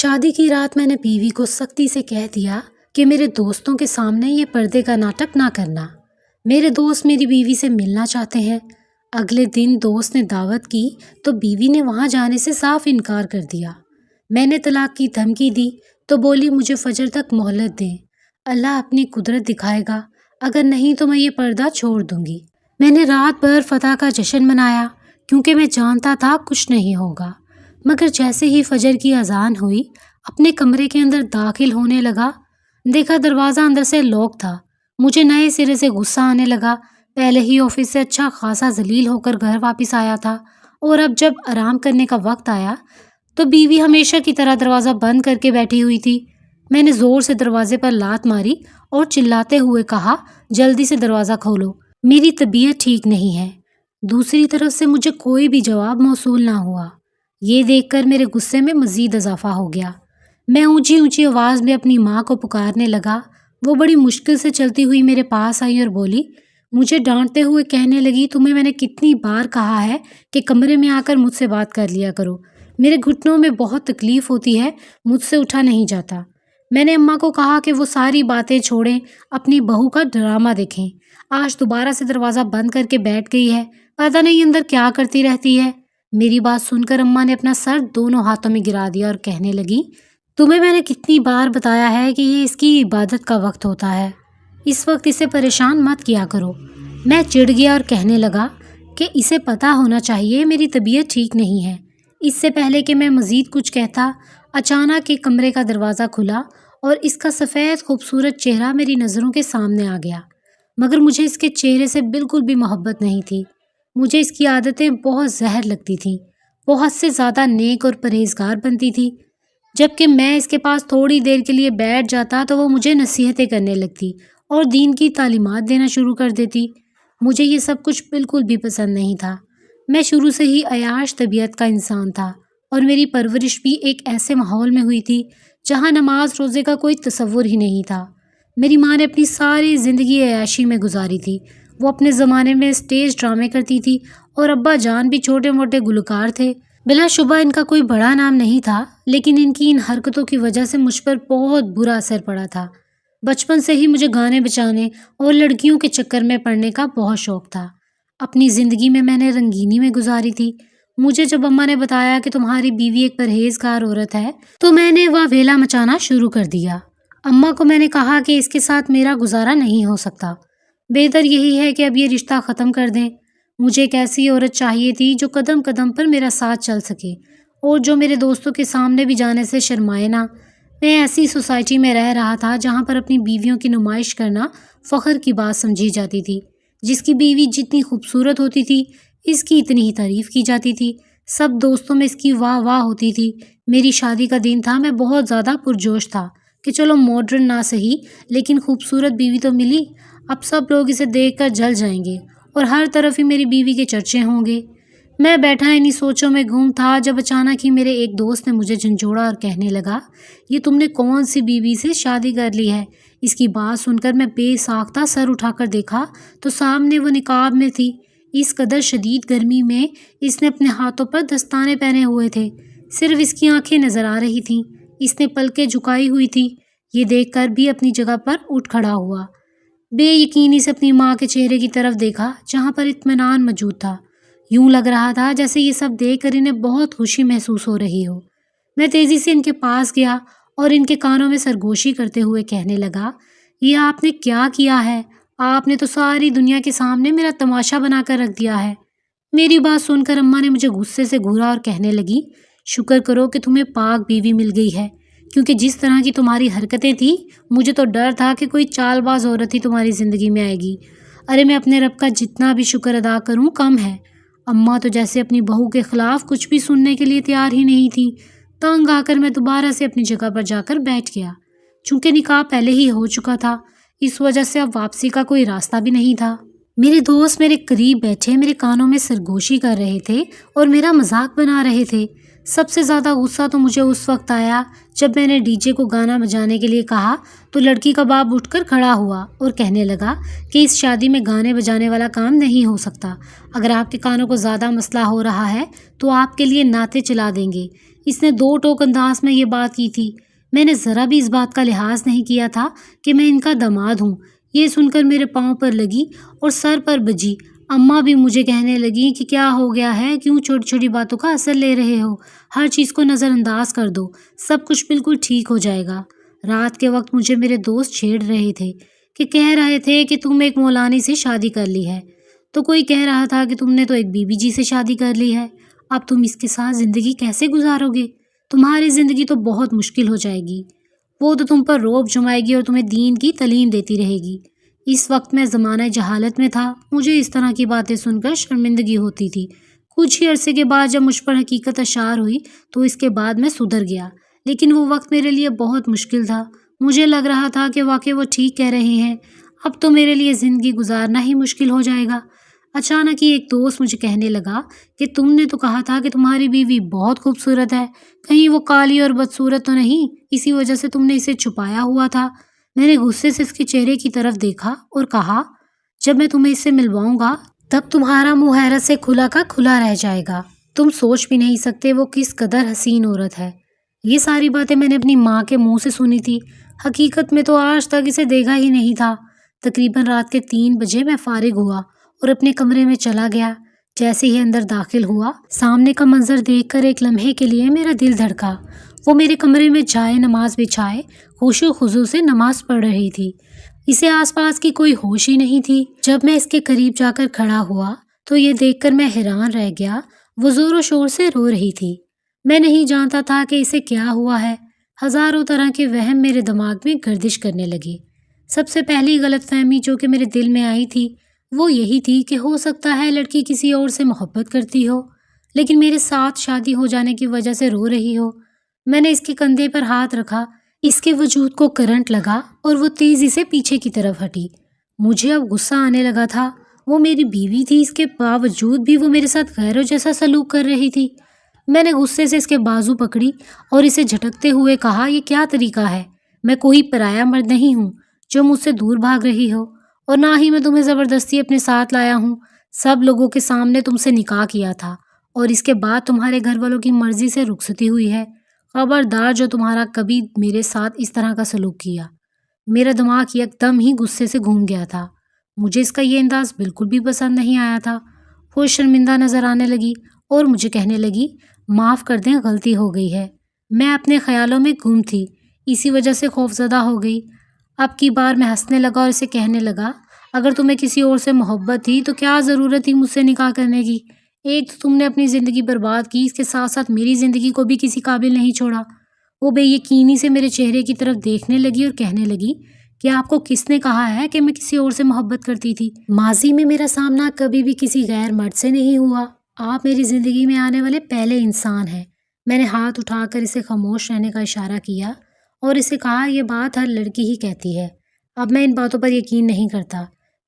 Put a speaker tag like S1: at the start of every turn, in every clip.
S1: شادی کی رات میں نے بیوی کو سختی سے کہہ دیا کہ میرے دوستوں کے سامنے یہ پردے کا ناٹک نہ کرنا۔ میرے دوست میری بیوی سے ملنا چاہتے ہیں۔ اگلے دن دوست نے دعوت کی تو بیوی نے وہاں جانے سے صاف انکار کر دیا۔ میں نے طلاق کی دھمکی دی تو بولی مجھے فجر تک مہلت دیں، اللہ اپنی قدرت دکھائے گا، اگر نہیں تو میں یہ پردہ چھوڑ دوں گی۔ میں نے رات بھر فتح کا جشن منایا کیونکہ میں جانتا تھا کچھ نہیں ہوگا، مگر جیسے ہی فجر کی اذان ہوئی اپنے کمرے کے اندر داخل ہونے لگا، دیکھا دروازہ اندر سے لاک تھا۔ مجھے نئے سرے سے غصہ آنے لگا۔ پہلے ہی آفس سے اچھا خاصا ذلیل ہو کر گھر واپس آیا تھا، اور اب جب آرام کرنے کا وقت آیا تو بیوی ہمیشہ کی طرح دروازہ بند کر کے بیٹھی ہوئی تھی۔ میں نے زور سے دروازے پر لات ماری اور چلاتے ہوئے کہا جلدی سے دروازہ کھولو، میری طبیعت ٹھیک نہیں ہے۔ دوسری طرف سے مجھے کوئی بھی جواب موصول نہ ہوا۔ یہ دیکھ کر میرے غصے میں مزید اضافہ ہو گیا۔ میں اونچی اونچی آواز میں اپنی ماں کو پکارنے لگا۔ وہ بڑی مشکل سے چلتی ہوئی میرے پاس آئی اور بولی، مجھے ڈانٹتے ہوئے کہنے لگی، تمہیں میں نے کتنی بار کہا ہے کہ کمرے میں آ کر مجھ سے بات کر لیا کرو، میرے گھٹنوں میں بہت تکلیف ہوتی ہے، مجھ سے اٹھا نہیں جاتا۔ میں نے اماں کو کہا کہ وہ ساری باتیں چھوڑیں، اپنی بہو کا ڈرامہ دیکھیں۔ آج دوبارہ سے دروازہ بند کر کے بیٹھ گئی ہے، پتہ نہیں اندر کیا کرتی رہتی ہے۔ میری بات سن کر اماں نے اپنا سر دونوں ہاتھوں میں گرا دیا اور کہنے لگی، تمہیں میں نے کتنی بار بتایا ہے کہ یہ اس کی عبادت کا وقت ہوتا ہے، اس وقت اسے پریشان مت کیا کرو۔ میں چڑ گیا اور کہنے لگا کہ اسے پتہ ہونا چاہیے میری طبیعت ٹھیک نہیں ہے۔ اس سے پہلے کہ میں مزید کچھ کہتا، اچانک ایک کمرے کا دروازہ کھلا اور اس کا سفید خوبصورت چہرہ میری نظروں کے سامنے آ گیا، مگر مجھے اس کے چہرے سے بالکل بھی محبت نہیں تھی۔ مجھے اس کی عادتیں بہت زہر لگتی تھیں، بہت سے زیادہ نیک اور پرہیزگار بنتی تھی۔ جبکہ میں اس کے پاس تھوڑی دیر کے لیے بیٹھ جاتا تو وہ مجھے نصیحتیں کرنے لگتی اور دین کی تعلیمات دینا شروع کر دیتی۔ مجھے یہ سب کچھ بالکل بھی پسند نہیں تھا۔ میں شروع سے ہی عیاش طبیعت کا انسان تھا اور میری پرورش بھی ایک ایسے ماحول میں ہوئی تھی جہاں نماز روزے کا کوئی تصور ہی نہیں تھا۔ میری ماں نے اپنی ساری زندگی عیاشی میں گزاری تھی۔ وہ اپنے زمانے میں اسٹیج ڈرامے کرتی تھی اور ابا جان بھی چھوٹے موٹے گلوکار تھے۔ بلا شبہ ان کا کوئی بڑا نام نہیں تھا، لیکن ان کی ان حرکتوں کی وجہ سے مجھ پر بہت برا اثر پڑا تھا۔ بچپن سے ہی مجھے گانے بجانے اور لڑکیوں کے چکر میں پڑنے کا بہت شوق تھا۔ اپنی زندگی میں نے رنگینی میں گزاری تھی۔ مجھے جب اماں نے بتایا کہ تمہاری بیوی ایک پرہیزگار عورت ہے تو میں نے واویلا مچانا شروع کر دیا۔ اماں کو میں نے کہا کہ اس کے ساتھ میرا گزارا نہیں ہو سکتا، بہتر یہی ہے کہ اب یہ رشتہ ختم کر دیں۔ مجھے ایک ایسی عورت چاہیے تھی جو قدم قدم پر میرا ساتھ چل سکے اور جو میرے دوستوں کے سامنے بھی جانے سے شرمائے نہ۔ میں ایسی سوسائٹی میں رہ رہا تھا جہاں پر اپنی بیویوں کی نمائش کرنا فخر کی بات سمجھی جاتی تھی۔ جس کی بیوی جتنی خوبصورت ہوتی تھی اس کی اتنی ہی تعریف کی جاتی تھی، سب دوستوں میں اس کی واہ واہ ہوتی تھی۔ میری شادی کا دن تھا، میں بہت زیادہ پرجوش تھا کہ چلو ماڈرن نہ صحیح لیکن خوبصورت بیوی تو ملی، اب سب لوگ اسے دیکھ کر جل جائیں گے اور ہر طرف ہی میری بیوی کے چرچے ہوں گے۔ میں بیٹھا انہی سوچوں میں گم تھا جب اچانک ہی میرے ایک دوست نے مجھے جھنجھوڑا اور کہنے لگا، یہ تم نے کون سی بیوی سے شادی کر لی ہے؟ اس کی بات سن کر میں بے ساختہ سر اٹھا کر دیکھا تو سامنے وہ نقاب میں تھی۔ اس قدر شدید گرمی میں اس نے اپنے ہاتھوں پر دستانے پہنے ہوئے تھے، صرف اس کی آنکھیں نظر آ رہی تھیں۔ اس نے پلکیں جھکائی ہوئی تھی۔ یہ دیکھ کر بھی اپنی جگہ پر اٹھ کھڑا ہوا، بے یقینی سے اپنی ماں کے چہرے کی طرف دیکھا جہاں پر اطمینان موجود تھا۔ یوں لگ رہا تھا جیسے یہ سب دیکھ کر انہیں بہت خوشی محسوس ہو رہی ہو۔ میں تیزی سے ان کے پاس گیا اور ان کے کانوں میں سرگوشی کرتے ہوئے کہنے لگا، یہ آپ نے کیا کیا ہے؟ آپ نے تو ساری دنیا کے سامنے میرا تماشا بنا کر رکھ دیا ہے۔ میری بات سن کر اماں نے مجھے غصے سے گھورا اور کہنے لگی، شکر کرو کہ تمہیں پاک بیوی مل گئی ہے، کیونکہ جس طرح کی تمہاری حرکتیں تھیں مجھے تو ڈر تھا کہ کوئی چال باز عورت ہی تمہاری زندگی میں آئے گی۔ ارے میں اپنے رب کا جتنا بھی شکر ادا کروں کم ہے۔ اماں تو جیسے اپنی بہو کے خلاف کچھ بھی سننے کے لیے تیار ہی نہیں تھی۔ تنگ آ کر میں دوبارہ سے اپنی جگہ پر جا کر بیٹھ گیا۔ چونکہ نکاح پہلے ہی ہو چکا تھا، اس وجہ سے اب واپسی کا کوئی راستہ بھی نہیں تھا۔ میرے دوست میرے قریب بیٹھے میرے کانوں میں سرگوشی کر رہے تھے اور میرا مذاق بنا رہے تھے۔ سب سے زیادہ غصہ تو مجھے اس وقت آیا جب میں نے ڈی جے کو گانا بجانے کے لیے کہا تو لڑکی کا باپ اٹھ کر کھڑا ہوا اور کہنے لگا کہ اس شادی میں گانے بجانے والا کام نہیں ہو سکتا۔ اگر آپ کے کانوں کو زیادہ مسئلہ ہو رہا ہے تو آپ کے لیے نعتیں چلا دیں گے۔ اس نے دو ٹوک انداز میں یہ بات کی تھی۔ میں نے ذرا بھی اس بات کا لحاظ نہیں کیا تھا کہ میں ان کا داماد ہوں۔ یہ سن کر میرے پاؤں پر لگی اور سر پر بجی۔ اماں بھی مجھے کہنے لگی کہ کیا ہو گیا ہے، کیوں چھوٹی چھوٹی باتوں کا اثر لے رہے ہو، ہر چیز کو نظر انداز کر دو، سب کچھ بالکل ٹھیک ہو جائے گا۔ رات کے وقت مجھے میرے دوست چھیڑ رہے تھے کہ کہہ رہے تھے کہ تم ایک مولانی سے شادی کر لی ہے، تو کوئی کہہ رہا تھا کہ تم نے تو ایک بی بی جی سے شادی کر لی ہے، اب تم اس کے ساتھ زندگی کیسے گزارو گے؟ تمہاری زندگی تو بہت مشکل ہو جائے گی۔ وہ تو تم پر روب جمائے گی اور تمہیں دین کی تعلیم دیتی رہے گی۔ اس وقت میں زمانہ جہالت میں تھا، مجھے اس طرح کی باتیں سن کر شرمندگی ہوتی تھی۔ کچھ ہی عرصے کے بعد جب مجھ پر حقیقت اشار ہوئی تو اس کے بعد میں سدھر گیا، لیکن وہ وقت میرے لیے بہت مشکل تھا۔ مجھے لگ رہا تھا کہ واقعی وہ ٹھیک کہہ رہے ہیں، اب تو میرے لیے زندگی گزارنا ہی مشکل ہو جائے گا۔ اچانک ہی ایک دوست مجھے کہنے لگا کہ تم نے تو کہا تھا کہ تمہاری بیوی بہت خوبصورت ہے، کہیں وہ کالی اور بدصورت تو نہیں، اسی وجہ سے تم نے اسے چھپایا ہوا تھا؟ میں نے غصے سے اس کے چہرے کی طرف دیکھا اور کہا، جب میں تمہیں اس سے ملواؤں گا تب تمہارا منہ حیرت سے کھلا کا کھلا رہ جائے گا۔ تم سوچ بھی نہیں سکتے وہ کس قدر حسین عورت ہے۔ یہ ساری باتیں میں نے اپنی ماں کے منہ سے سنی تھی، حقیقت میں تو آج تک اسے دیکھا ہی نہیں تھا۔ تقریباً رات کے 3 بجے میں فارغ ہوا اور اپنے کمرے میں چلا گیا۔ جیسے ہی اندر داخل ہوا، سامنے کا منظر دیکھ کر ایک لمحے کے لیے میرا دل دھڑکا۔ وہ میرے کمرے میں جائے نماز بچھائے خشوع و خضوع سے نماز پڑھ رہی تھی۔ اسے آس پاس کی کوئی ہوش ہی نہیں تھی۔ جب میں اس کے قریب جا کر کھڑا ہوا تو یہ دیکھ کر میں حیران رہ گیا، وہ زور و شور سے رو رہی تھی۔ میں نہیں جانتا تھا کہ اسے کیا ہوا ہے۔ ہزاروں طرح کے وہم میرے دماغ میں گردش کرنے لگے۔ سب سے پہلی غلط فہمی جو کہ میرے دل میں آئی تھی وہ یہی تھی کہ ہو سکتا ہے لڑکی کسی اور سے محبت کرتی ہو، لیکن میرے ساتھ شادی ہو جانے کی وجہ سے رو رہی ہو۔ میں نے اس کے کندھے پر ہاتھ رکھا، اس کے وجود کو کرنٹ لگا اور وہ تیزی سے پیچھے کی طرف ہٹی۔ مجھے اب غصہ آنے لگا تھا۔ وہ میری بیوی تھی، اس کے باوجود بھی وہ میرے ساتھ غیروں جیسا سلوک کر رہی تھی۔ میں نے غصے سے اس کے بازو پکڑی اور اسے جھٹکتے ہوئے کہا، یہ کیا طریقہ ہے؟ میں کوئی پرایا مرد نہیں ہوں جو مجھ سے دور بھاگ رہی ہو، اور نہ ہی میں تمہیں زبردستی اپنے ساتھ لایا ہوں۔ سب لوگوں کے سامنے تم سے نکاح کیا تھا اور اس کے بعد تمہارے گھر والوں کی مرضی سے رخصتی ہوئی ہے۔ خبردار جو تمہارا کبھی میرے ساتھ اس طرح کا سلوک کیا۔ میرا دماغ یک دم ہی غصے سے گھوم گیا تھا۔ مجھے اس کا یہ انداز بالکل بھی پسند نہیں آیا تھا۔ وہ شرمندہ نظر آنے لگی اور مجھے کہنے لگی، معاف کر دیں، غلطی ہو گئی ہے۔ میں اپنے خیالوں میں گم تھی، اسی وجہ سے خوفزدہ ہو گئی۔ اب کی بار میں ہنسنے لگا اور اسے کہنے لگا، اگر تمہیں کسی اور سے محبت تھی تو کیا ضرورت تھی مجھ سے نکاح کرنے کی؟ ایک تو تم نے اپنی زندگی برباد کی، اس کے ساتھ ساتھ میری زندگی کو بھی کسی قابل نہیں چھوڑا۔ وہ بے یقینی سے میرے چہرے کی طرف دیکھنے لگی اور کہنے لگی کہ آپ کو کس نے کہا ہے کہ میں کسی اور سے محبت کرتی تھی؟ ماضی میں میرا سامنا کبھی بھی کسی غیر مرد سے نہیں ہوا۔ آپ میری زندگی میں آنے والے پہلے انسان ہیں۔ میں نے ہاتھ اٹھا کر اسے خاموش رہنے کا اشارہ کیا اور اسے کہا، یہ بات ہر لڑکی ہی کہتی ہے۔ اب میں ان باتوں پر یقین نہیں کرتا۔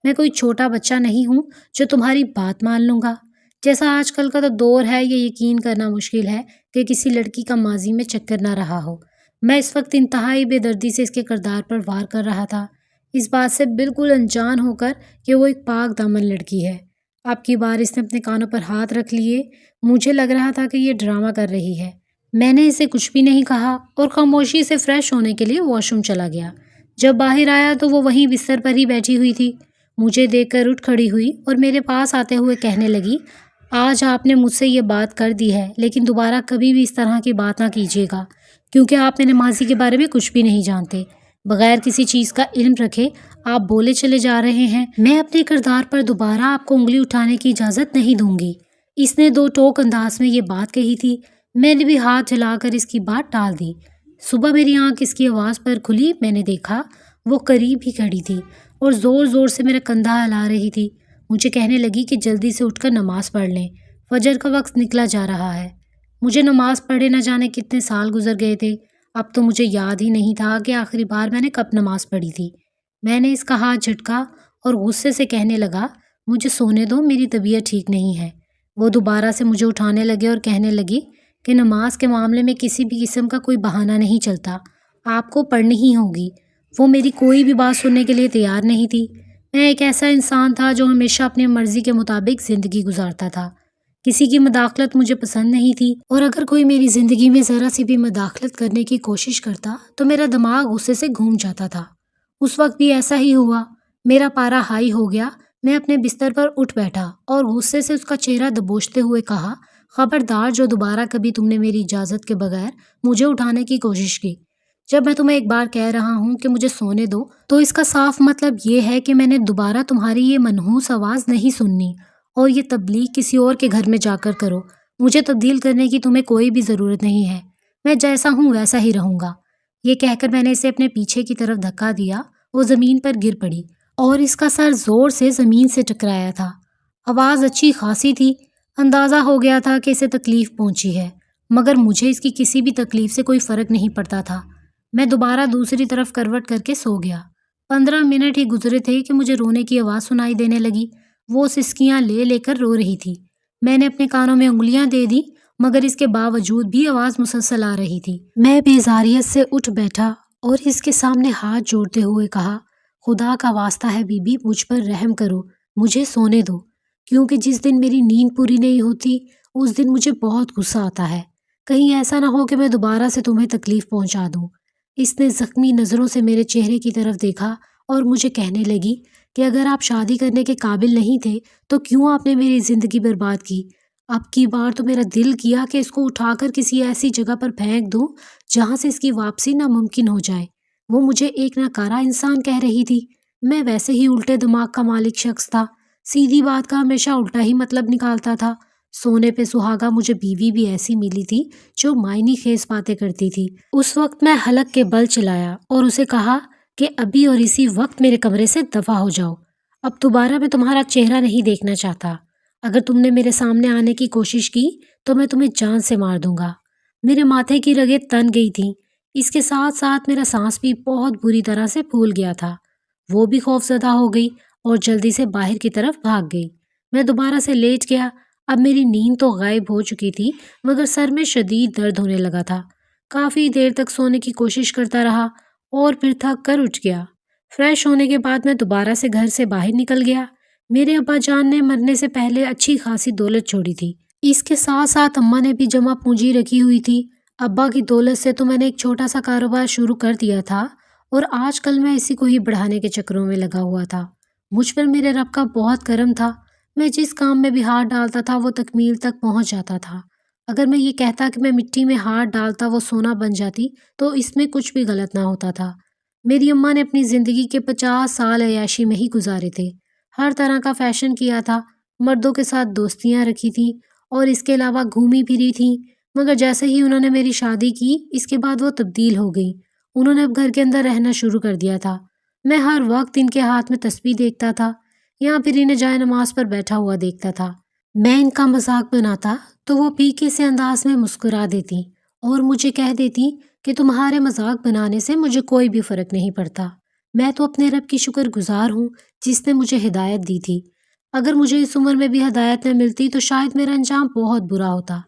S1: میں کوئی چھوٹا بچہ نہیں ہوں جو تمہاری بات مان لوں گا۔ جیسا آج کل کا تو دور ہے، یہ یقین کرنا مشکل ہے کہ کسی لڑکی کا ماضی میں چکر نہ رہا ہو۔ میں اس وقت انتہائی بے دردی سے اس کے کردار پر وار کر رہا تھا، اس بات سے بالکل انجان ہو کر کہ وہ ایک پاک دامن لڑکی ہے۔ اب کی بار اس نے اپنے کانوں پر ہاتھ رکھ لیے۔ مجھے لگ رہا تھا کہ یہ ڈرامہ کر رہی ہے۔ میں نے اسے کچھ بھی نہیں کہا اور خاموشی سے فریش ہونے کے لیے واش روم چلا گیا۔ جب باہر آیا تو وہ وہیں بستر پر ہی بیٹھی ہوئی تھی۔ مجھے دیکھ کر اٹھ کھڑی ہوئی اور میرے پاس آتے ہوئے کہنے لگی، آج آپ نے مجھ سے یہ بات کر دی ہے، لیکن دوبارہ کبھی بھی اس طرح کی بات نہ کیجیے گا، کیونکہ آپ میرے ماضی کے بارے میں کچھ بھی نہیں جانتے۔ بغیر کسی چیز کا علم رکھے آپ بولے چلے جا رہے ہیں۔ میں اپنے کردار پر دوبارہ آپ کو انگلی اٹھانے کی اجازت نہیں دوں گی۔ اس نے دو ٹوک انداز میں یہ بات کہی تھی۔ میں نے بھی ہاتھ جلا کر اس کی بات ٹال دی۔ صبح میری آنکھ اس کی آواز پر کھلی۔ میں نے دیکھا وہ قریب ہی کھڑی تھی اور زور زور سے میرا کندھا ہلا رہی تھی۔ مجھے کہنے لگی کہ جلدی سے اٹھ کر نماز پڑھ لیں، فجر کا وقت نکلا جا رہا ہے۔ مجھے نماز پڑھے نہ جانے کتنے سال گزر گئے تھے، اب تو مجھے یاد ہی نہیں تھا کہ آخری بار میں نے کب نماز پڑھی تھی۔ میں نے اس کا ہاتھ جھٹکا اور غصے سے کہنے لگا، مجھے سونے دو، میری طبیعت ٹھیک نہیں ہے۔ وہ دوبارہ سے مجھے اٹھانے لگے اور کہنے لگی کہ نماز کے معاملے میں کسی بھی قسم کا کوئی بہانہ نہیں چلتا، آپ کو پڑھنی ہی ہوگی۔ وہ میری کوئی بھی بات سننے کے لیے تیار نہیں تھی۔ میں ایک ایسا انسان تھا جو ہمیشہ اپنی مرضی کے مطابق زندگی گزارتا تھا۔ کسی کی مداخلت مجھے پسند نہیں تھی، اور اگر کوئی میری زندگی میں ذرا سی بھی مداخلت کرنے کی کوشش کرتا تو میرا دماغ غصے سے گھوم جاتا تھا۔ اس وقت بھی ایسا ہی ہوا۔ میرا پارا ہائی ہو گیا۔ میں اپنے بستر پر اٹھ بیٹھا اور غصے سے اس کا چہرہ دبوچتے ہوئے کہا، خبردار جو دوبارہ کبھی تم نے میری اجازت کے بغیر مجھے اٹھانے کی کوشش کی۔ جب میں تمہیں ایک بار کہہ رہا ہوں کہ مجھے سونے دو، تو اس کا صاف مطلب یہ ہے کہ میں نے دوبارہ تمہاری یہ منحوس آواز نہیں سننی، اور یہ تبلیغ کسی اور کے گھر میں جا کر کرو۔ مجھے تبدیل کرنے کی تمہیں کوئی بھی ضرورت نہیں ہے، میں جیسا ہوں ویسا ہی رہوں گا۔ یہ کہہ کر میں نے اسے اپنے پیچھے کی طرف دھکا دیا۔ وہ زمین پر گر پڑی اور اس کا سر زور سے زمین سے ٹکرایا تھا۔ آواز اچھی خاصی تھی۔ اندازہ ہو گیا تھا کہ اسے تکلیف پہنچی ہے، مگر مجھے اس کی کسی بھی تکلیف سے کوئی فرق نہیں پڑتا تھا۔ میں دوبارہ دوسری طرف کروٹ کر کے سو گیا۔ 15 منٹ ہی گزرے تھے کہ مجھے رونے کی آواز سنائی دینے لگی۔ وہ سسکیاں لے لے کر رو رہی تھی۔ میں نے اپنے کانوں میں انگلیاں دے دی، مگر اس کے باوجود بھی آواز مسلسل آ رہی تھی۔ میں بیزاریت سے اٹھ بیٹھا اور اس کے سامنے ہاتھ جوڑتے ہوئے کہا، خدا کا واسطہ ہے بی بی، مجھ پر رحم کرو، مجھے سونے دو، کیونکہ جس دن میری نیند پوری نہیں ہوتی اس دن مجھے بہت غصہ آتا ہے۔ کہیں ایسا نہ ہو کہ میں دوبارہ سے تمہیں تکلیف پہنچا دوں۔ اس نے زخمی نظروں سے میرے چہرے کی طرف دیکھا اور مجھے کہنے لگی کہ اگر آپ شادی کرنے کے قابل نہیں تھے تو کیوں آپ نے میری زندگی برباد کی؟ اب کی بار تو میرا دل کیا کہ اس کو اٹھا کر کسی ایسی جگہ پر پھینک دوں جہاں سے اس کی واپسی ناممکن ہو جائے۔ وہ مجھے ایک ناکارہ انسان کہہ رہی تھی۔ میں ویسے ہی الٹے دماغ کا مالک شخص تھا، سیدھی بات کا ہمیشہ الٹا ہی مطلب نکالتا تھا۔ سونے پہ سہاگا مجھے بیوی بھی ایسی ملی تھی جو معنی خیز باتیں کرتی تھی۔ اس وقت میں حلق کے بل چلایا اور اسے کہا کہ ابھی اور اسی وقت میرے کمرے سے دفع ہو جاؤ۔ اب دوبارہ میں تمہارا چہرہ نہیں دیکھنا چاہتا۔ اگر تم نے میرے سامنے آنے کی کوشش کی تو میں تمہیں جان سے مار دوں گا۔ میرے ماتھے کی رگیں تن گئی تھیں۔ اس کے ساتھ ساتھ میرا سانس بھی بہت بری طرح سے پھول گیا تھا۔ وہ بھی خوف زدہ ہو گئی اور جلدی سے باہر کی طرف بھاگ گئی۔ میں دوبارہ سے لیٹ گیا۔ اب میری نیند تو غائب ہو چکی تھی، مگر سر میں شدید درد ہونے لگا تھا۔ کافی دیر تک سونے کی کوشش کرتا رہا اور پھر تھک کر اٹھ گیا۔ فریش ہونے کے بعد میں دوبارہ سے گھر سے باہر نکل گیا۔ میرے ابا جان نے مرنے سے پہلے اچھی خاصی دولت چھوڑی تھی۔ اس کے ساتھ ساتھ اماں نے بھی جمع پونجی رکھی ہوئی تھی۔ ابا کی دولت سے تو میں نے ایک چھوٹا سا کاروبار شروع کر دیا تھا اور آج کل میں اسی کو ہی بڑھانے کے چکروں میں لگا ہوا تھا۔ مجھ پر میرے رب کا بہت کرم تھا۔ میں جس کام میں بھی ہاتھ ڈالتا تھا وہ تکمیل تک پہنچ جاتا تھا۔ اگر میں یہ کہتا کہ میں مٹی میں ہاتھ ڈالتا وہ سونا بن جاتی تو اس میں کچھ بھی غلط نہ ہوتا تھا۔ میری اماں نے اپنی زندگی کے 50 سال عیاشی میں ہی گزارے تھے۔ ہر طرح کا فیشن کیا تھا، مردوں کے ساتھ دوستیاں رکھی تھیں اور اس کے علاوہ گھومی پھری تھیں، مگر جیسے ہی انہوں نے میری شادی کی اس کے بعد وہ تبدیل ہو گئی۔ انہوں نے اب گھر کے اندر رہنا شروع کر دیا تھا۔ میں ہر وقت ان کے ہاتھ میں تسبیح دیکھتا تھا یا پھر انہیں جائے نماز پر بیٹھا ہوا دیکھتا تھا۔ میں ان کا مذاق بناتا تو وہ پیکے سے انداز میں مسکرا دیتی اور مجھے کہہ دیتی کہ تمہارے مذاق بنانے سے مجھے کوئی بھی فرق نہیں پڑتا۔ میں تو اپنے رب کی شکر گزار ہوں جس نے مجھے ہدایت دی تھی۔ اگر مجھے اس عمر میں بھی ہدایت نہ ملتی تو شاید میرا انجام بہت برا ہوتا۔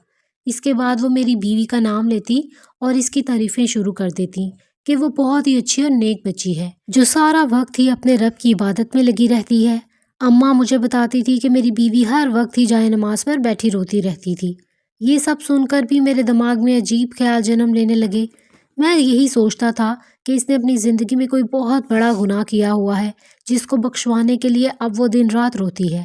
S1: اس کے بعد وہ میری بیوی کا نام لیتی اور اس کی تعریفیں شروع کر دیتی کہ وہ بہت ہی اچھی اور نیک بچی ہے جو سارا وقت ہی اپنے رب کی عبادت میں لگی رہتی ہے۔ اماں مجھے بتاتی تھی کہ میری بیوی ہر وقت ہی جائے نماز پر بیٹھی روتی رہتی تھی۔ یہ سب سن کر بھی میرے دماغ میں عجیب خیال جنم لینے لگے۔ میں یہی سوچتا تھا کہ اس نے اپنی زندگی میں کوئی بہت بڑا گناہ کیا ہوا ہے جس کو بخشوانے کے لیے اب وہ دن رات روتی ہے۔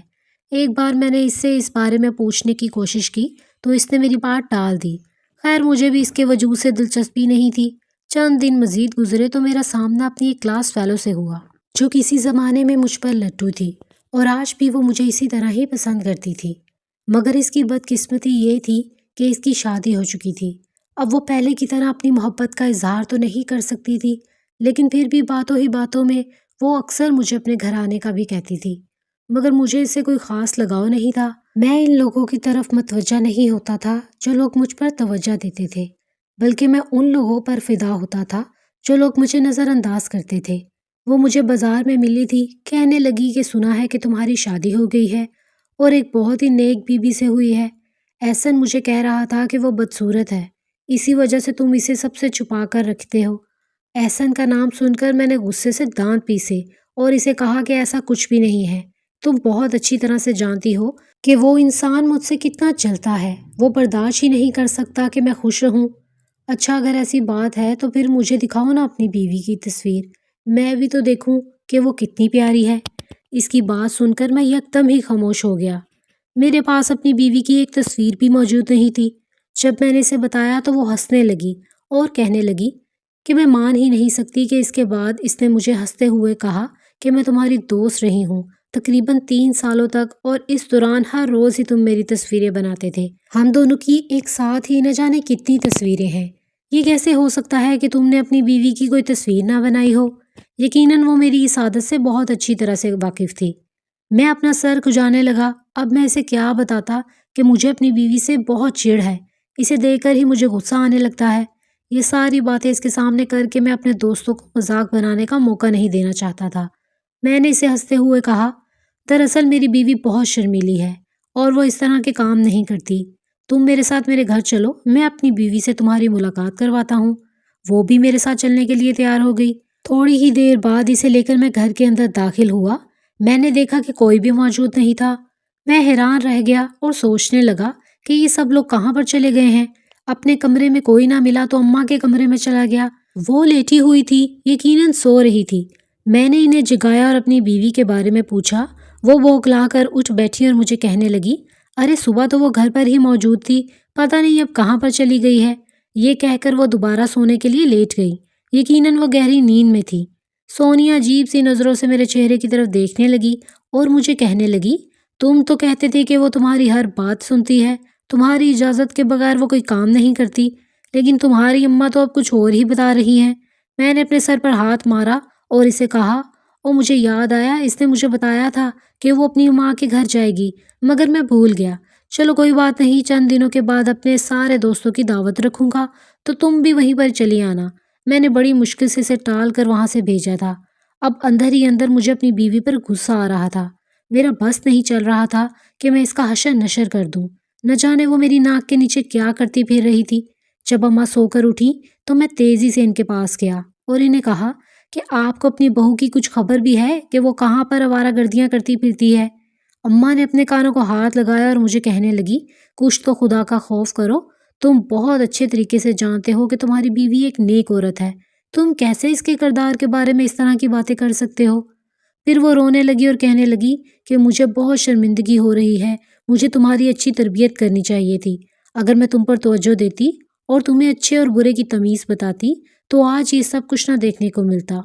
S1: ایک بار میں نے اس سے اس بارے میں پوچھنے کی کوشش کی تو اس نے میری بات ٹال دی۔ خیر مجھے بھی اس کے وجود سے دلچسپی نہیں تھی۔ چند دن مزید گزرے تو میرا سامنا اپنی ایک کلاس فیلو سے ہوا جو کسی زمانے میں مجھ پر لٹو تھی اور آج بھی وہ مجھے اسی طرح ہی پسند کرتی تھی، مگر اس کی بدقسمتی یہ تھی کہ اس کی شادی ہو چکی تھی۔ اب وہ پہلے کی طرح اپنی محبت کا اظہار تو نہیں کر سکتی تھی، لیکن پھر بھی باتوں ہی باتوں میں وہ اکثر مجھے اپنے گھر آنے کا بھی کہتی تھی، مگر مجھے اس سے کوئی خاص لگاؤ نہیں تھا۔ میں ان لوگوں کی طرف متوجہ نہیں ہوتا تھا جو لوگ مجھ پر توجہ دیتے تھے، بلکہ میں ان لوگوں پر فدا ہوتا تھا جو لوگ مجھے نظر انداز کرتے تھے۔ وہ مجھے بازار میں ملی تھی، کہنے لگی کہ سنا ہے کہ تمہاری شادی ہو گئی ہے اور ایک بہت ہی نیک بیوی سے ہوئی ہے۔ احسن مجھے کہہ رہا تھا کہ وہ بدصورت ہے، اسی وجہ سے تم اسے سب سے چھپا کر رکھتے ہو۔ احسن کا نام سن کر میں نے غصے سے دانت پیسے اور اسے کہا کہ ایسا کچھ بھی نہیں ہے۔ تم بہت اچھی طرح سے جانتی ہو کہ وہ انسان مجھ سے کتنا جلتا ہے، وہ برداشت ہی نہیں کر سکتا کہ میں خوش رہوں۔ اچھا اگر ایسی بات ہے تو پھر مجھے دکھاؤ نا اپنی بیوی کی تصویر، میں بھی تو دیکھوں کہ وہ کتنی پیاری ہے۔ اس کی بات سن کر میں یکدم ہی خاموش ہو گیا۔ میرے پاس اپنی بیوی کی ایک تصویر بھی موجود نہیں تھی۔ جب میں نے اسے بتایا تو وہ ہنسنے لگی اور کہنے لگی کہ میں مان ہی نہیں سکتی کہ اس کے بعد اس نے مجھے ہنستے ہوئے کہا کہ میں تمہاری دوست رہی ہوں تقریباً 3 سالوں تک، اور اس دوران ہر روز ہی تم میری تصویریں بناتے تھے۔ ہم دونوں کی ایک ساتھ ہی نہ جانے کتنی تصویریں ہیں۔ یہ کیسے ہو سکتا ہے کہ تم نے اپنی بیوی کی کوئی تصویر نہ بنائی ہو؟ یقیناً وہ میری اس عادت سے بہت اچھی طرح سے واقف تھی۔ میں اپنا سر کھجانے لگا۔ اب میں اسے کیا بتاتا کہ مجھے اپنی بیوی سے بہت چڑ ہے، اسے دیکھ کر ہی مجھے غصہ آنے لگتا ہے۔ یہ ساری باتیں اس کے سامنے کر کے میں اپنے دوستوں کو مذاق بنانے کا موقع نہیں دینا چاہتا تھا۔ میں نے اسے ہنستے ہوئے کہا، دراصل میری بیوی بہت شرمیلی ہے اور وہ اس طرح کے کام نہیں کرتی۔ تم میرے ساتھ میرے گھر چلو، میں اپنی بیوی سے تمہاری ملاقات کرواتا ہوں۔ وہ بھی میرے ساتھ چلنے کے لیے تیار ہو گئی۔ تھوڑی ہی دیر بعد اسے لے کر میں گھر کے اندر داخل ہوا۔ میں نے دیکھا کہ کوئی بھی موجود نہیں تھا۔ میں حیران رہ گیا اور سوچنے لگا کہ یہ سب لوگ کہاں پر چلے گئے ہیں۔ اپنے کمرے میں کوئی نہ ملا تو اماں کے کمرے میں چلا گیا۔ وہ لیٹی ہوئی تھی، یقیناً سو رہی تھی۔ میں نے انہیں جگایا اور اپنی بیوی کے بارے میں پوچھا۔ وہ بوکھلا کر اٹھ بیٹھی اور مجھے کہنے لگی، ارے صبح تو وہ گھر پر ہی موجود تھی، پتہ نہیں اب کہاں پر چلی گئی ہے۔ یہ کہہ کر وہ دوبارہ سونے کے لیے لیٹ گئی۔ یقیناً وہ گہری نیند میں تھی۔ سونیا عجیب سی نظروں سے میرے چہرے کی طرف دیکھنے لگی اور مجھے کہنے لگی، تم تو کہتے تھے کہ وہ تمہاری ہر بات سنتی ہے، تمہاری اجازت کے بغیر وہ کوئی کام نہیں کرتی، لیکن تمہاری اماں تو اب کچھ اور ہی بتا رہی ہیں۔ میں نے اپنے سر پر ہاتھ مارا اور اسے کہا، اور مجھے یاد آیا اس نے مجھے بتایا تھا کہ وہ اپنی ماں کے گھر جائے گی، مگر میں بھول گیا۔ چلو کوئی بات نہیں، چند دنوں کے بعد اپنے سارے دوستوں کی دعوت رکھوں گا تو تم بھی وہیں پر چلی آنا۔ میں نے بڑی مشکل سے اسے ٹال کر وہاں سے بھیجا تھا۔ اب اندر ہی اندر مجھے اپنی بیوی پر غصہ آ رہا تھا۔ میرا بس نہیں چل رہا تھا کہ میں اس کا حشر نشر کر دوں۔ نہ جانے وہ میری ناک کے نیچے کیا کرتی پھر رہی تھی۔ جب اماں سو کر اٹھی تو میں تیزی سے ان کے پاس گیا اور انہیں کہا کہ آپ کو اپنی بہو کی کچھ خبر بھی ہے کہ وہ کہاں پر آوارہ گردیاں کرتی پھرتی ہے؟ اماں نے اپنے کانوں کو ہاتھ لگایا اور مجھے کہنے لگی، کچھ تو خدا کا خوف کرو، تم بہت اچھے طریقے سے جانتے ہو کہ تمہاری بیوی ایک نیک عورت ہے، تم کیسے اس کے کردار کے بارے میں اس طرح کی باتیں کر سکتے ہو؟ پھر وہ رونے لگی اور کہنے لگی کہ مجھے بہت شرمندگی ہو رہی ہے، مجھے تمہاری اچھی تربیت کرنی چاہیے تھی۔ اگر میں تم پر توجہ دیتی اور تمہیں اچھے اور برے کی تمیز بتاتی تو آج یہ سب کچھ نہ دیکھنے کو ملتا۔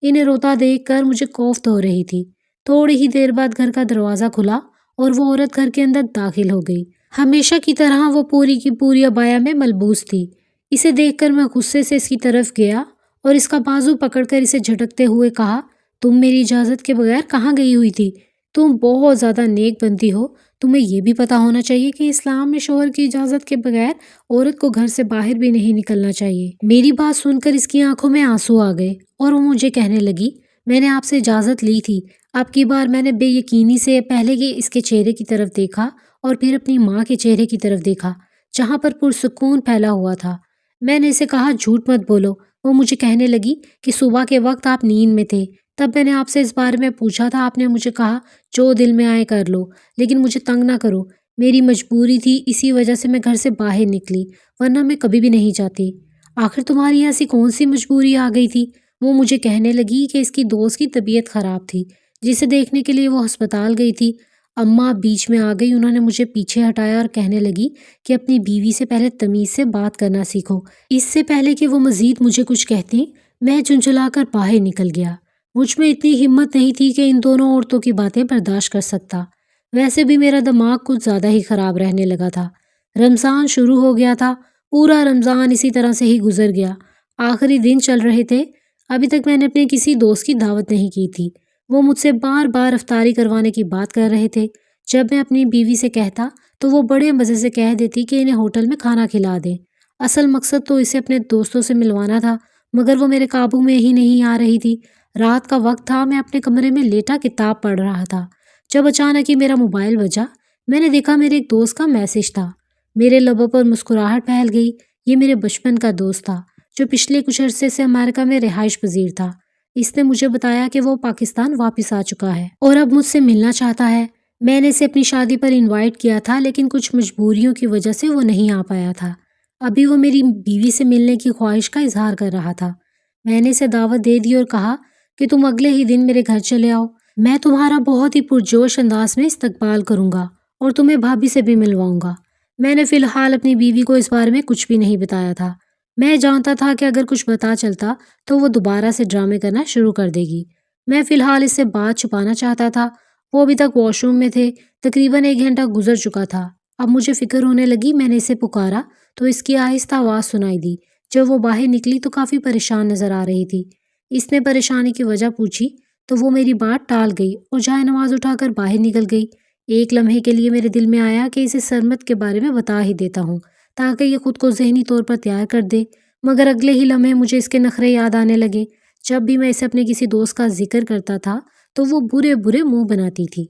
S1: انہیں روتا دیکھ کر مجھے کوفت ہو رہی تھی۔ تھوڑی ہی دیر بعد گھر کا دروازہ کھلا اور وہ عورت گھر کے اندر داخل ہو گئی۔ ہمیشہ کی طرح وہ پوری کی پوری عبایا میں ملبوس تھی۔ اسے دیکھ کر میں غصے سے اس کی طرف گیا اور اس کا بازو پکڑ کر اسے جھٹکتے ہوئے کہا، تم میری اجازت کے بغیر کہاں گئی ہوئی تھی؟ تم بہت زیادہ نیک بنتی ہو، تمہیں یہ بھی پتا ہونا چاہیے کہ اسلام میں شوہر کی اجازت کے بغیر عورت کو گھر سے باہر بھی نہیں نکلنا چاہیے۔ میری بات سن کر اس کی آنکھوں میں آنسو آ گئے اور وہ مجھے کہنے لگی، میں نے آپ سے اجازت لی تھی، اب کی بار میں نے بے یقینی سے پہلے کہ اس کے چہرے کی طرف دیکھا اور پھر اپنی ماں کے چہرے کی طرف دیکھا جہاں پر پرسکون پھیلا ہوا تھا۔ میں نے اسے کہا، جھوٹ مت بولو۔ وہ مجھے کہنے لگی کہ صبح کے وقت آپ نیند میں تھے، تب میں نے آپ سے اس بارے میں پوچھا تھا، آپ نے مجھے کہا جو دل میں آئے کر لو، لیکن مجھے تنگ نہ کرو، میری مجبوری تھی، اسی وجہ سے میں گھر سے باہر نکلی، ورنہ میں کبھی بھی نہیں جاتی۔ آخر تمہاری ایسی کون سی مجبوری آ گئی تھی؟ وہ مجھے کہنے لگی کہ اس کی دوست کی طبیعت خراب تھی جسے دیکھنے کے لیے وہ ہسپتال گئی تھی۔ اماں بیچ میں آ گئی، انہوں نے مجھے پیچھے ہٹایا اور کہنے لگی کہ اپنی بیوی سے پہلے تمیز سے بات کرنا سیکھو۔ اس سے پہلے کہ وہ مزید مجھے کچھ کہتی، میں چنچلا کر باہر نکل گیا۔ مجھ میں اتنی ہمت نہیں تھی کہ ان دونوں عورتوں کی باتیں برداشت کر سکتا۔ ویسے بھی میرا دماغ کچھ زیادہ ہی خراب رہنے لگا تھا۔ رمضان شروع ہو گیا تھا، پورا رمضان اسی طرح سے ہی گزر گیا۔ آخری دن چل رہے تھے، ابھی تک میں نے اپنے کسی دوست کی دعوت نہیں کی تھی۔ وہ مجھ سے بار بار افطاری کروانے کی بات کر رہے تھے۔ جب میں اپنی بیوی سے کہتا تو وہ بڑے مزے سے کہہ دیتی کہ انہیں ہوٹل میں کھانا کھلا دیں۔ اصل مقصد تو اسے اپنے دوستوں سے ملوانا تھا، مگر وہ میرے قابو میں ہی نہیں آ رہی تھی۔ رات کا وقت تھا، میں اپنے کمرے میں لیٹا کتاب پڑھ رہا تھا جب اچانک ہی میرا موبائل بجا۔ میں نے دیکھا میرے ایک دوست کا میسج تھا۔ میرے لبوں پر مسکراہٹ پھیل گئی۔ یہ میرے بچپن کا دوست تھا جو پچھلے کچھ عرصے سے امریکہ میں رہائش پذیر تھا۔ اس نے مجھے بتایا کہ وہ پاکستان واپس آ چکا ہے اور اب مجھ سے ملنا چاہتا ہے۔ میں نے اسے اپنی شادی پر انوائٹ کیا تھا، لیکن کچھ مجبوریوں کی وجہ سے وہ نہیں آ پایا تھا۔ ابھی وہ میری بیوی سے ملنے کی خواہش کا اظہار کر رہا تھا۔ میں نے اسے دعوت دے دی اور کہا کہ تم اگلے ہی دن میرے گھر چلے آؤ۔ میں تمہارا بہت ہی پرجوش انداز میں استقبال کروں گا اور تمہیں بھابھی سے بھی ملواؤں گا۔ میں نے فی الحال اپنی بیوی کو اس بارے میں کچھ بھی نہیں بتایا تھا۔ میں جانتا تھا کہ اگر کچھ پتا چلتا تو وہ دوبارہ سے ڈرامے کرنا شروع کر دے گی۔ میں فی الحال اس سے بات چھپانا چاہتا تھا۔ وہ ابھی تک واش روم میں تھے۔ تقریباً 1 گھنٹہ گزر چکا تھا۔ اب مجھے فکر ہونے لگی۔ میں نے اسے پکارا تو اس کی آہستہ آواز سنائی دی۔ جب وہ باہر نکلی تو کافی پریشان نظر آ رہی تھی۔ اس نے پریشانی کی وجہ پوچھی تو وہ میری بات ٹال گئی اور جائے نماز اٹھا کر باہر نکل گئی۔ ایک لمحے کے لیے میرے دل میں آیا کہ اسے سرمد کے بارے میں بتا ہی دیتا ہوں تاکہ یہ خود کو ذہنی طور پر تیار کر دے، مگر اگلے ہی لمحے مجھے اس کے نخرے یاد آنے لگے۔ جب بھی میں اسے اپنے کسی دوست کا ذکر کرتا تھا تو وہ برے برے منہ بناتی تھی،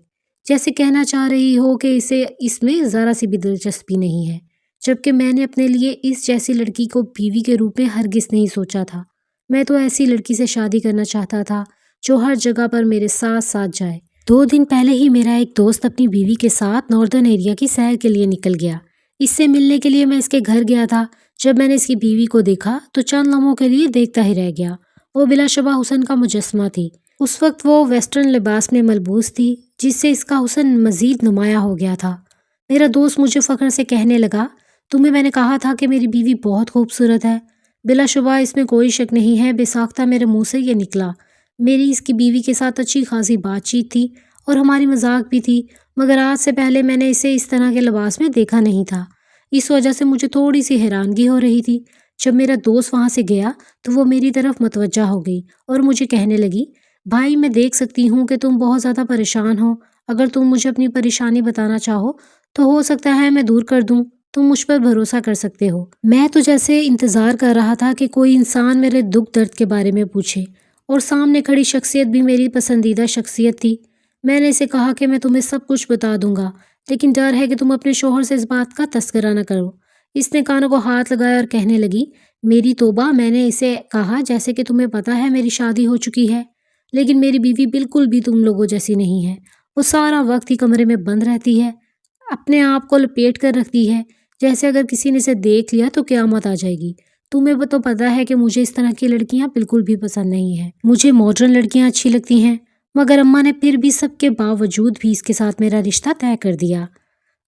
S1: جیسے کہنا چاہ رہی ہو کہ اسے اس میں ذرا سی بھی دلچسپی نہیں ہے، جبکہ میں نے اپنے لیے اس جیسی لڑکی کو بیوی کے روپ میں ہرگز نہیں سوچا تھا۔ میں تو ایسی لڑکی سے شادی کرنا چاہتا تھا جو ہر جگہ پر میرے ساتھ ساتھ جائے۔ 2 دن پہلے ہی میرا ایک دوست اپنی بیوی کے ساتھ ناردرن ایریا کی سیر کے لیے نکل گیا۔ اس سے ملنے کے لیے میں اس کے گھر گیا تھا۔ جب میں نے اس کی بیوی کو دیکھا تو چند لمحوں کے لیے دیکھتا ہی رہ گیا۔ وہ بلا شبہ حسن کا مجسمہ تھی۔ اس وقت وہ ویسٹرن لباس میں ملبوس تھی جس سے اس کا حسن مزید نمایاں ہو گیا تھا۔ میرا دوست مجھے فخر سے کہنے لگا، تمہیں میں نے کہا تھا کہ میری بیوی بہت خوبصورت ہے۔ بلا شبہ اس میں کوئی شک نہیں ہے، بے ساختہ میرے منہ سے یہ نکلا۔ میری اس کی بیوی کے ساتھ اچھی خاصی بات چیت تھی اور ہماری مذاق بھی تھی، مگر آج سے پہلے میں نے اسے اس طرح کے لباس میں دیکھا نہیں تھا۔ اس وجہ سے مجھے تھوڑی سی حیرانگی ہو رہی تھی۔ جب میرا دوست وہاں سے گیا تو وہ میری طرف متوجہ ہو گئی اور مجھے کہنے لگی، بھائی میں دیکھ سکتی ہوں کہ تم بہت زیادہ پریشان ہو۔ اگر تم مجھے اپنی پریشانی بتانا چاہو تو ہو سکتا ہے میں دور کر دوں۔ تم مجھ پر بھروسہ کر سکتے ہو۔ میں تو جیسے انتظار کر رہا تھا کہ کوئی انسان میرے دکھ درد کے بارے میں پوچھے، اور سامنے کھڑی شخصیت بھی میری پسندیدہ شخصیت تھی۔ میں نے اسے کہا کہ میں تمہیں سب کچھ بتا دوں گا، لیکن ڈر ہے کہ تم اپنے شوہر سے اس بات کا تذکرہ نہ کرو۔ اس نے کانوں کو ہاتھ لگایا اور کہنے لگی، میری توبہ، میں نے اسے کہا جیسے کہ تمہیں پتہ ہے میری شادی ہو چکی ہے، لیکن میری بیوی بالکل بھی تم لوگوں جیسی نہیں ہے۔ وہ سارا وقت ہی کمرے میں بند رہتی ہے، اپنے آپ کو لپیٹ کر رکھتی ہے، جیسے اگر کسی نے اسے دیکھ لیا تو قیامت آ جائے گی۔ تمہیں تو پتہ ہے کہ مجھے اس طرح کی لڑکیاں بالکل بھی پسند نہیں ہیں۔ مجھے ماڈرن لڑکیاں اچھی لگتی ہیں، مگر اماں نے پھر بھی سب کے باوجود بھی اس کے ساتھ میرا رشتہ طے کر دیا۔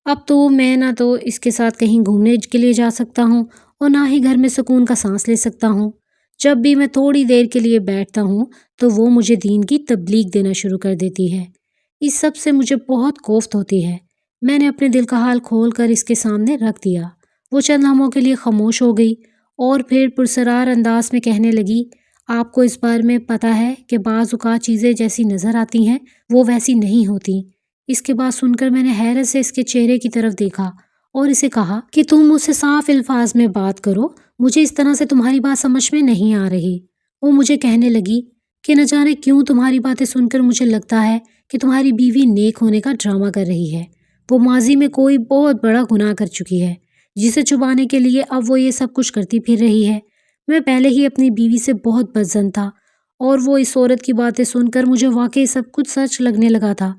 S1: اب تو میں نہ تو اس کے ساتھ کہیں گھومنے کے لیے جا سکتا ہوں اور نہ ہی گھر میں سکون کا سانس لے سکتا ہوں۔ جب بھی میں تھوڑی دیر کے لیے بیٹھتا ہوں تو وہ مجھے دین کی تبلیغ دینا شروع کر دیتی ہے۔ اس سب سے مجھے بہت کوفت ہوتی ہے۔ میں نے اپنے دل کا حال کھول کر اس کے سامنے رکھ دیا۔ وہ چند لمحوں کے لیے خاموش ہو گئی اور پھر پرسرار انداز میں کہنے لگی، آپ کو اس بارے میں پتہ ہے کہ بعض اوقات چیزیں جیسی نظر آتی ہیں وہ ویسی نہیں ہوتی۔ اس کے بعد سن کر میں نے حیرت سے اس کے چہرے کی طرف دیکھا اور اسے کہا کہ تم مجھ سے صاف الفاظ میں بات کرو، مجھے اس طرح سے تمہاری بات سمجھ میں نہیں آ رہی۔ وہ مجھے کہنے لگی کہ نہ جانے کیوں تمہاری باتیں سن کر مجھے لگتا ہے کہ تمہاری بیوی نیک ہونے کا ڈرامہ کر رہی ہے۔ وہ ماضی میں کوئی بہت بڑا گناہ کر چکی ہے جسے چھپانے کے لیے اب وہ یہ سب کچھ کرتی پھر رہی ہے۔ میں پہلے ہی اپنی بیوی سے بہت بدظن تھا اور وہ اس عورت کی باتیں سن کر مجھے واقعی سب کچھ سچ لگنے لگا تھا۔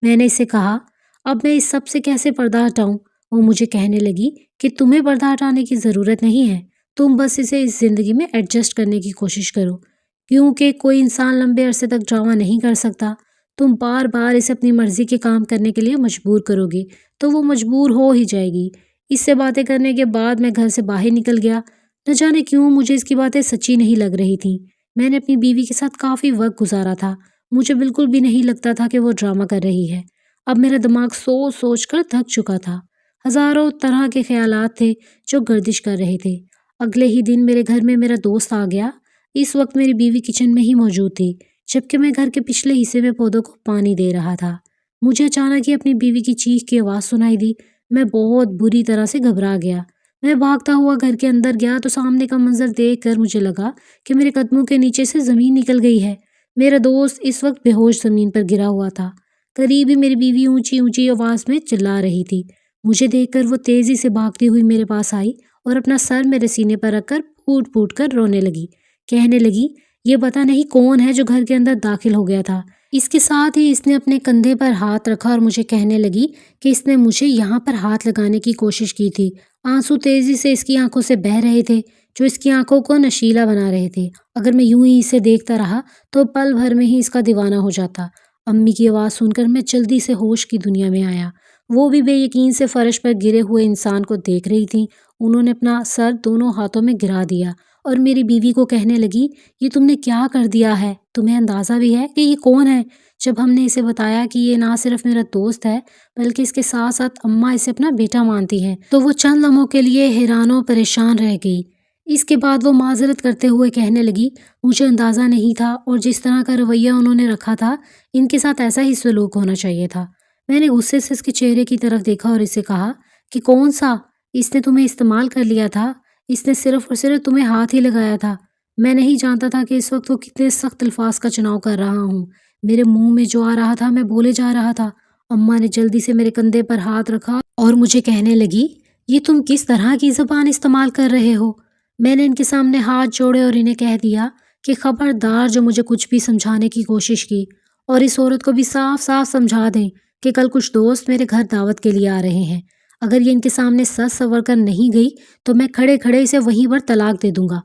S1: میں نے اسے کہا، اب میں اس سب سے کیسے پردہ ہٹاؤں؟ وہ مجھے کہنے لگی کہ تمہیں پردہ ہٹانے کی ضرورت نہیں ہے، تم بس اسے اس زندگی میں ایڈجسٹ کرنے کی کوشش کرو، کیونکہ کوئی انسان لمبے عرصے تک ڈرامہ نہیں کر سکتا۔ تم بار بار اسے اپنی مرضی کے کام کرنے کے لیے مجبور کرو گی تو وہ مجبور ہو ہی جائے گی۔ اس سے باتیں کرنے کے بعد میں گھر سے باہر نکل گیا۔ نہ جانے کیوں مجھے اس کی باتیں سچی نہیں لگ رہی تھیں۔ میں نے اپنی بیوی کے ساتھ کافی وقت گزارا تھا، مجھے بالکل بھی نہیں لگتا تھا کہ وہ ڈرامہ کر رہی ہے۔ اب میرا دماغ سوچ سوچ کر تھک چکا تھا۔ ہزاروں طرح کے خیالات تھے جو گردش کر رہے تھے۔ اگلے ہی دن میرے گھر میں میرا دوست آ گیا۔ اس وقت میری بیوی کچن میں ہی موجود تھی، جبکہ میں گھر کے پچھلے حصے میں پودوں کو پانی دے رہا تھا۔ مجھے اچانک ہی اپنی بیوی کی چیخ کی آواز سنائی دی۔ میں بہت بری طرح سے گھبرا گیا۔ میں بھاگتا ہوا گھر کے اندر گیا تو سامنے کا منظر دیکھ کر مجھے لگا کہ میرے قدموں کے نیچے سے زمین نکل گئی ہے۔ میرا دوست اس وقت بے ہوش زمین پر گرا ہوا تھا۔ قریب ہی میری بیوی اونچی اونچی آواز میں چلا رہی تھی، مجھے دیکھ کر وہ تیزی سے بھاگتی ہوئی میرے پاس آئی اور اپنا سر میرے سینے پر رکھ کر پھوٹ پھوٹ کر رونے لگی۔ کہنے لگی، یہ پتہ نہیں کون ہے جو گھر کے اندر داخل ہو گیا تھا۔ اس کے ساتھ ہی اس نے اپنے کندھے پر ہاتھ رکھا اور مجھے کہنے لگی کہ اس نے مجھے یہاں پر ہاتھ لگانے کی کوشش کی تھی۔ آنسو تیزی سے اس کی آنکھوں سے بہہ رہے تھے جو اس کی آنکھوں کو نشیلا بنا رہے تھے۔ اگر میں یوں ہی اسے دیکھتا رہا تو پل بھر میں ہی اس کا دیوانہ ہو جاتا۔ امی کی آواز سن کر میں جلدی سے ہوش کی دنیا میں آیا۔ وہ بھی بے یقین سے فرش پر گرے ہوئے انسان کو دیکھ رہی تھیں۔ انہوں نے اپنا سر دونوں ہاتھوں میں گرا دیا اور میری بیوی کو کہنے لگی، یہ تم نے کیا کر دیا ہے؟ تمہیں اندازہ بھی ہے کہ یہ کون ہے؟ جب ہم نے اسے بتایا کہ یہ نہ صرف میرا دوست ہے بلکہ اس کے ساتھ ساتھ اماں اسے اپنا بیٹا مانتی ہیں تو وہ چند لمحوں کے لیے حیران و پریشان رہ گئی۔ اس کے بعد وہ معذرت کرتے ہوئے کہنے لگی، مجھے اندازہ نہیں تھا اور جس طرح کا رویہ انہوں نے رکھا تھا ان کے ساتھ ایسا ہی سلوک ہونا چاہیے تھا۔ میں نے غصے سے اس کے چہرے کی طرف دیکھا اور اسے کہا کہ کون سا؟ اس نے تمہیں استعمال کر لیا تھا، اس نے صرف اور صرف تمہیں ہاتھ ہی لگایا تھا۔ میں نہیں جانتا تھا کہ اس وقت وہ کتنے سخت الفاظ کا چناؤ کر رہا ہوں۔ میرے منہ میں جو آ رہا تھا میں بولے جا رہا تھا۔ اماں نے جلدی سے میرے کندھے پر ہاتھ رکھا اور مجھے کہنے لگی، یہ تم کس طرح کی زبان استعمال کر رہے ہو؟ میں نے ان کے سامنے ہاتھ جوڑے اور انہیں کہہ دیا کہ خبردار جو مجھے کچھ بھی سمجھانے کی کوشش کی، اور اس عورت کو بھی صاف صاف سمجھا دیں کہ کل کچھ دوست میرے گھر دعوت کے لیے آ رہے ہیں۔ اگر یہ ان کے سامنے سچ سنور کر نہیں گئی تو میں کھڑے کھڑے اسے وہیں پر طلاق دے دوں گا۔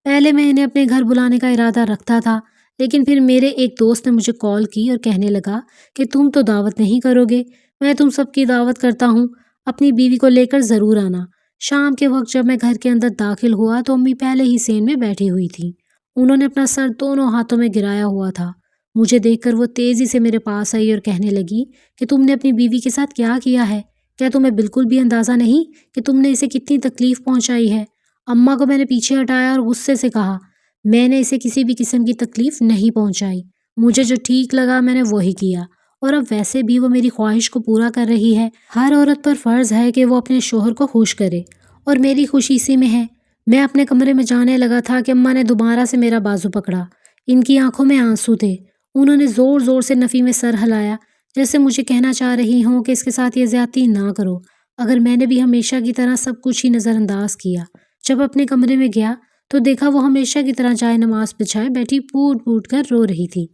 S1: پہلے میں انہیں اپنے گھر بلانے کا ارادہ رکھتا تھا، لیکن پھر میرے ایک دوست نے مجھے کال کی اور کہنے لگا کہ تم تو دعوت نہیں کرو گے، میں تم سب کی دعوت کرتا ہوں، اپنی بیوی کو لے کر ضرور آنا۔ شام کے وقت جب میں گھر کے اندر داخل ہوا تو امی پہلے ہی سین میں بیٹھی ہوئی تھی۔ انہوں نے اپنا سر دونوں ہاتھوں میں گرایا ہوا تھا۔ مجھے دیکھ کر وہ تیزی سے میرے پاس آئی اور کہنے لگی کہ تم نے اپنی بیوی کے ساتھ کیا کیا ہے؟ کیا تمہیں بالکل بھی اندازہ نہیں کہ تم نے اسے کتنی تکلیف پہنچائی ہے؟ اماں کو میں نے پیچھے ہٹایا اور غصے سے کہا، میں نے اسے کسی بھی قسم کی تکلیف نہیں پہنچائی، مجھے جو ٹھیک لگا میں نے وہی کیا، اور اب ویسے بھی وہ میری خواہش کو پورا کر رہی ہے۔ ہر عورت پر فرض ہے کہ وہ اپنے شوہر کو خوش کرے، اور میری خوشی اسی میں ہے۔ میں اپنے کمرے میں جانے لگا تھا کہ اماں نے دوبارہ سے میرا بازو پکڑا۔ ان کی آنکھوں میں آنسو تھے۔ انہوں نے زور زور سے نفی میں سر ہلایا جیسے مجھے کہنا چاہ رہی ہوں کہ اس کے ساتھ یہ زیادتی نہ کرو۔ اگر میں نے بھی ہمیشہ کی طرح سب کچھ ہی نظر انداز کیا۔ جب اپنے کمرے میں گیا تو دیکھا وہ ہمیشہ کی طرح جائے نماز بچھائے بیٹھی پھوٹ پھوٹ کر رو رہی تھی۔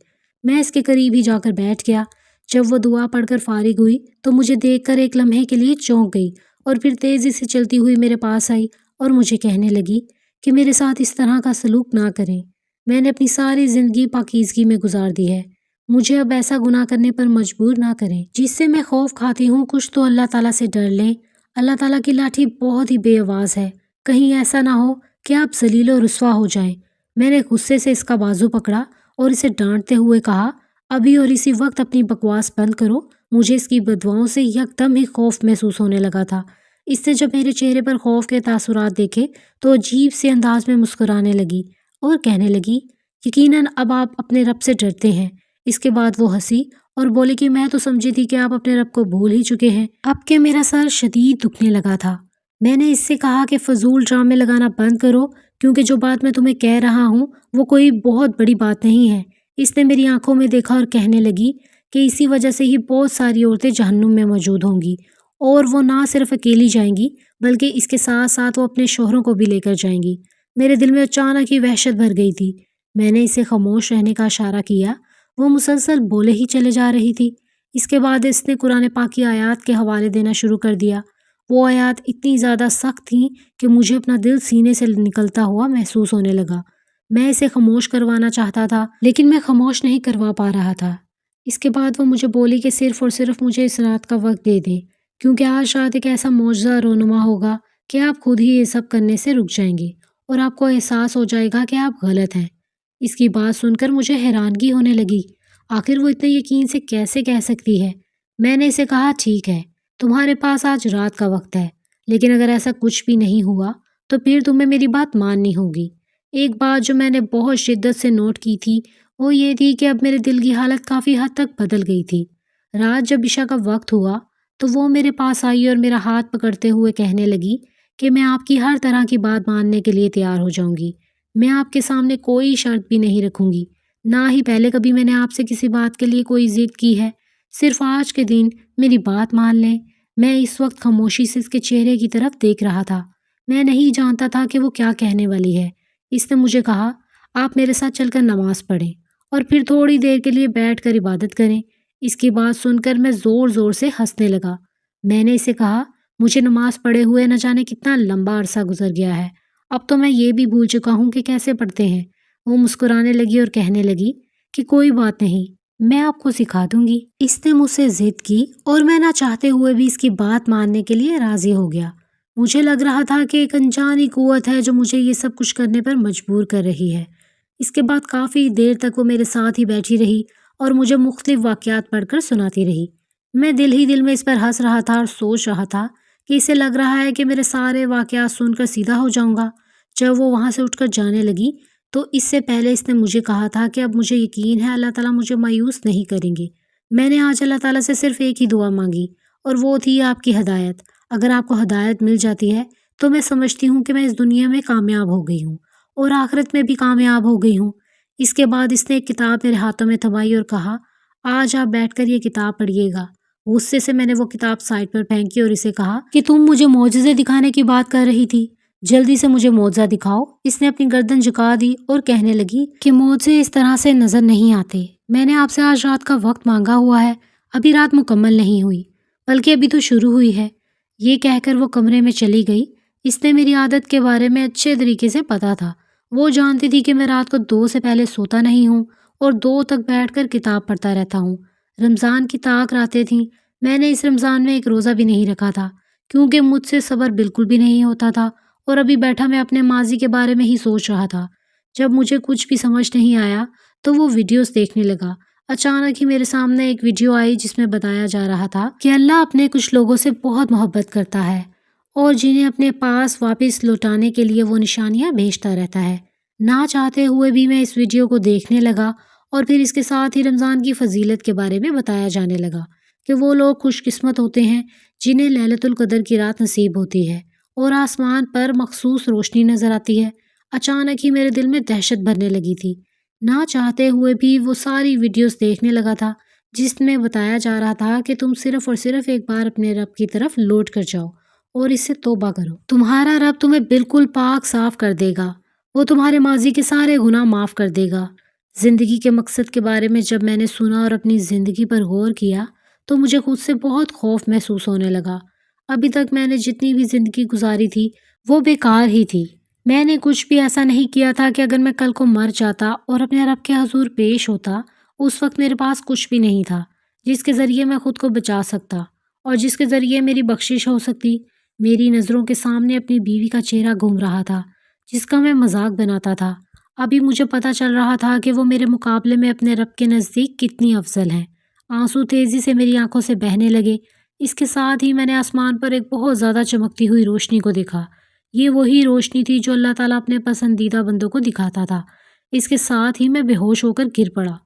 S1: میں اس کے قریب ہی جا کر بیٹھ گیا۔ جب وہ دعا پڑھ کر فارغ ہوئی تو مجھے دیکھ کر ایک لمحے کے لیے چونک گئی اور پھر تیزی سے چلتی ہوئی میرے پاس آئی اور مجھے کہنے لگی کہ میرے ساتھ اس طرح کا سلوک نہ کریں۔ میں نے اپنی ساری زندگی پاکیزگی میں گزار دی ہے، مجھے اب ایسا گناہ کرنے پر مجبور نہ کریں جس سے میں خوف کھاتی ہوں۔ کچھ تو اللہ تعالیٰ سے ڈر لیں، اللہ تعالیٰ کی لاٹھی بہت ہی بے آواز ہے، کہیں ایسا نہ ہو کہ آپ ذلیل و رسوا ہو جائیں۔ میں نے غصے سے اس کا بازو پکڑا اور اسے ڈانٹتے ہوئے کہا، ابھی اور اسی وقت اپنی بکواس بند کرو۔ مجھے اس کی بددعاؤں سے یکدم ہی خوف محسوس ہونے لگا تھا۔ اس نے جب میرے چہرے پر خوف کے تاثرات دیکھے تو عجیب سے انداز میں مسکرانے لگی اور کہنے لگی، یقیناً اب آپ اپنے رب سے ڈرتے ہیں۔ اس کے بعد وہ ہنسی اور بولی کہ میں تو سمجھی تھی کہ آپ اپنے رب کو بھول ہی چکے ہیں۔ اب کہ میرا سر شدید دکھنے لگا تھا، میں نے اس سے کہا کہ فضول ڈرامے لگانا بند کرو، کیونکہ جو بات میں تمہیں کہہ رہا ہوں وہ کوئی بہت بڑی بات نہیں ہے۔ اس نے میری آنکھوں میں دیکھا اور کہنے لگی کہ اسی وجہ سے ہی بہت ساری عورتیں جہنم میں موجود ہوں گی، اور وہ نہ صرف اکیلی جائیں گی بلکہ اس کے ساتھ ساتھ وہ اپنے شوہروں کو بھی لے کر جائیں گی۔ میرے دل میں اچانک ہی وحشت بھر گئی تھی۔ میں نے اسے خاموش رہنے کا اشارہ کیا، وہ مسلسل بولے ہی چلے جا رہی تھی۔ اس کے بعد اس نے قرآن پاک کی آیات کے حوالے دینا شروع کر دیا۔ وہ آیات اتنی زیادہ سخت تھیں کہ مجھے اپنا دل سینے سے نکلتا ہوا محسوس ہونے لگا۔ میں اسے خاموش کروانا چاہتا تھا لیکن میں خاموش نہیں کروا پا رہا تھا۔ اس کے بعد وہ مجھے بولی کہ صرف اور صرف مجھے اس رات کا وقت دے دیں، کیونکہ آج رات ایک ایسا معجزہ رونما ہوگا کہ آپ خود ہی یہ سب کرنے سے رک جائیں گے اور آپ کو احساس ہو جائے گا کہ آپ غلط ہیں۔ اس کی بات سن کر مجھے حیرانگی ہونے لگی، آخر وہ اتنے یقین سے کیسے کہہ سکتی ہے؟ میں نے اسے کہا، ٹھیک ہے، تمہارے پاس آج رات کا وقت ہے، لیکن اگر ایسا کچھ بھی نہیں ہوا تو پھر تمہیں میری بات ماننی ہوگی۔ ایک بات جو میں نے بہت شدت سے نوٹ کی تھی وہ یہ تھی کہ اب میرے دل کی حالت کافی حد تک بدل گئی تھی۔ رات جب عشاء کا وقت ہوا تو وہ میرے پاس آئی اور میرا ہاتھ پکڑتے ہوئے کہنے لگی کہ میں آپ کی ہر طرح کی بات ماننے کے لیے تیار ہو جاؤں گی۔ میں آپ کے سامنے کوئی شرط بھی نہیں رکھوں گی، نہ ہی پہلے کبھی میں نے آپ سے کسی بات کے لیے کوئی ضد کی ہے۔ صرف آج کے دن میری بات مان لیں، میں اس وقت خاموشی سے اس کے چہرے کی طرف دیکھ رہا تھا۔ میں نہیں جانتا تھا کہ وہ کیا کہنے والی ہے۔ اس نے مجھے کہا، آپ میرے ساتھ چل کر نماز پڑھیں اور پھر تھوڑی دیر کے لیے بیٹھ کر عبادت کریں۔ اس کی بات سن کر میں زور زور سے ہنسنے لگا۔ میں نے اسے کہا، مجھے نماز پڑھے ہوئے نہ جانے کتنا لمبا عرصہ گزر گیا ہے، اب تو میں یہ بھی بھول چکا ہوں کہ کیسے پڑھتے ہیں۔ وہ مسکرانے لگی اور کہنے لگی کہ کوئی بات نہیں، میں آپ کو سکھا دوں گی۔ اس نے مجھ سے ضد کی اور میں نہ چاہتے ہوئے بھی اس کی بات ماننے کے لیے راضی ہو گیا۔ مجھے لگ رہا تھا کہ ایک انجانی قوت ہے جو مجھے یہ سب کچھ کرنے پر مجبور کر رہی ہے۔ اس کے بعد کافی دیر تک وہ میرے ساتھ ہی بیٹھی رہی اور مجھے مختلف واقعات پڑھ کر سناتی رہی۔ میں دل ہی دل میں اس پر ہنس رہا تھا اور سوچ رہا تھا کہ اسے لگ رہا ہے کہ میرے سارے واقعات سن کر سیدھا ہو جاؤں گا۔ جب وہ وہاں سے اٹھ کر جانے لگی تو اس سے پہلے اس نے مجھے کہا تھا کہ اب مجھے یقین ہے اللہ تعالیٰ مجھے مایوس نہیں کریں گے۔ میں نے آج اللہ تعالیٰ سے صرف ایک ہی دعا مانگی اور وہ تھی آپ کی ہدایت۔ اگر آپ کو ہدایت مل جاتی ہے تو میں سمجھتی ہوں کہ میں اس دنیا میں کامیاب ہو گئی ہوں اور آخرت میں بھی کامیاب ہو گئی ہوں۔ اس کے بعد اس نے ایک کتاب میرے ہاتھوں میں تھمائی اور کہا، آج آپ بیٹھ کر یہ کتاب پڑھیے گا۔ غصے سے میں نے وہ کتاب سائڈ پر پھینکی اور اسے کہا کہ تم مجھے معجزے دکھانے کی بات کر رہی تھی، جلدی سے مجھے معجزہ دکھاؤ۔ اس نے اپنی گردن جھکا دی اور کہنے لگی کہ معجزے اس طرح سے نظر نہیں آتے۔ میں نے آپ سے آج رات کا وقت مانگا ہوا ہے، ابھی رات مکمل نہیں ہوئی بلکہ ابھی تو شروع ہوئی ہے۔ یہ کہہ کر وہ کمرے میں چلی گئی۔ اس نے میری عادت کے بارے میں اچھے طریقے سے پتا تھا۔ وہ جانتی تھی کہ میں رات کو 2 سے پہلے سوتا نہیں ہوں اور 2 تک بیٹھ کر کتاب پڑھتا رہتا ہوں۔ رمضان کی طاق راتیں تھیں۔ میں نے اس رمضان میں ایک روزہ بھی نہیں رکھا تھا کیونکہ مجھ سے صبر بالکل بھی نہیں ہوتا تھا اور ابھی بیٹھا میں اپنے ماضی کے بارے میں ہی سوچ رہا تھا۔ جب مجھے کچھ بھی سمجھ نہیں آیا تو وہ ویڈیوز دیکھنے لگا۔ اچانک ہی میرے سامنے ایک ویڈیو آئی جس میں بتایا جا رہا تھا کہ اللہ اپنے کچھ لوگوں سے بہت محبت کرتا ہے اور جنہیں اپنے پاس واپس لوٹانے کے لیے وہ نشانیاں بھیجتا رہتا ہے۔ نہ چاہتے ہوئے بھی میں اس ویڈیو کو دیکھنے لگا اور پھر اس کے ساتھ ہی رمضان کی فضیلت کے بارے میں بتایا جانے لگا کہ وہ لوگ خوش قسمت ہوتے ہیں جنہیں لیلۃ القدر کی رات نصیب ہوتی ہے اور آسمان پر مخصوص روشنی نظر آتی ہے۔ اچانک ہی میرے دل میں دہشت بھرنے لگی تھی۔ نہ چاہتے ہوئے بھی وہ ساری ویڈیوز دیکھنے لگا تھا جس میں بتایا جا رہا تھا کہ تم صرف اور صرف ایک بار اپنے رب کی طرف لوٹ کر جاؤ اور اس سے توبہ کرو، تمہارا رب تمہیں بالکل پاک صاف کر دے گا، وہ تمہارے ماضی کے سارے گناہ معاف کر دے گا۔ زندگی کے مقصد کے بارے میں جب میں نے سنا اور اپنی زندگی پر غور کیا تو مجھے خود سے بہت خوف محسوس ہونے لگا۔ ابھی تک میں نے جتنی بھی زندگی گزاری تھی وہ بیکار ہی تھی۔ میں نے کچھ بھی ایسا نہیں کیا تھا کہ اگر میں کل کو مر جاتا اور اپنے رب کے حضور پیش ہوتا، اس وقت میرے پاس کچھ بھی نہیں تھا جس کے ذریعے میں خود کو بچا سکتا اور جس کے ذریعے میری بخشش ہو سکتی۔ میری نظروں کے سامنے اپنی بیوی کا چہرہ گھوم رہا تھا جس کا میں مذاق بناتا تھا۔ ابھی مجھے پتہ چل رہا تھا کہ وہ میرے مقابلے میں اپنے رب کے نزدیک کتنی افضل ہیں۔ آنسو تیزی سے میری آنکھوں سے بہنے لگے۔ اس کے ساتھ ہی میں نے آسمان پر ایک بہت زیادہ چمکتی ہوئی روشنی کو دیکھا۔ یہ وہی روشنی تھی جو اللہ تعالیٰ اپنے پسندیدہ بندوں کو دکھاتا تھا۔ اس کے ساتھ ہی میں بے ہوش ہو کر گر پڑا۔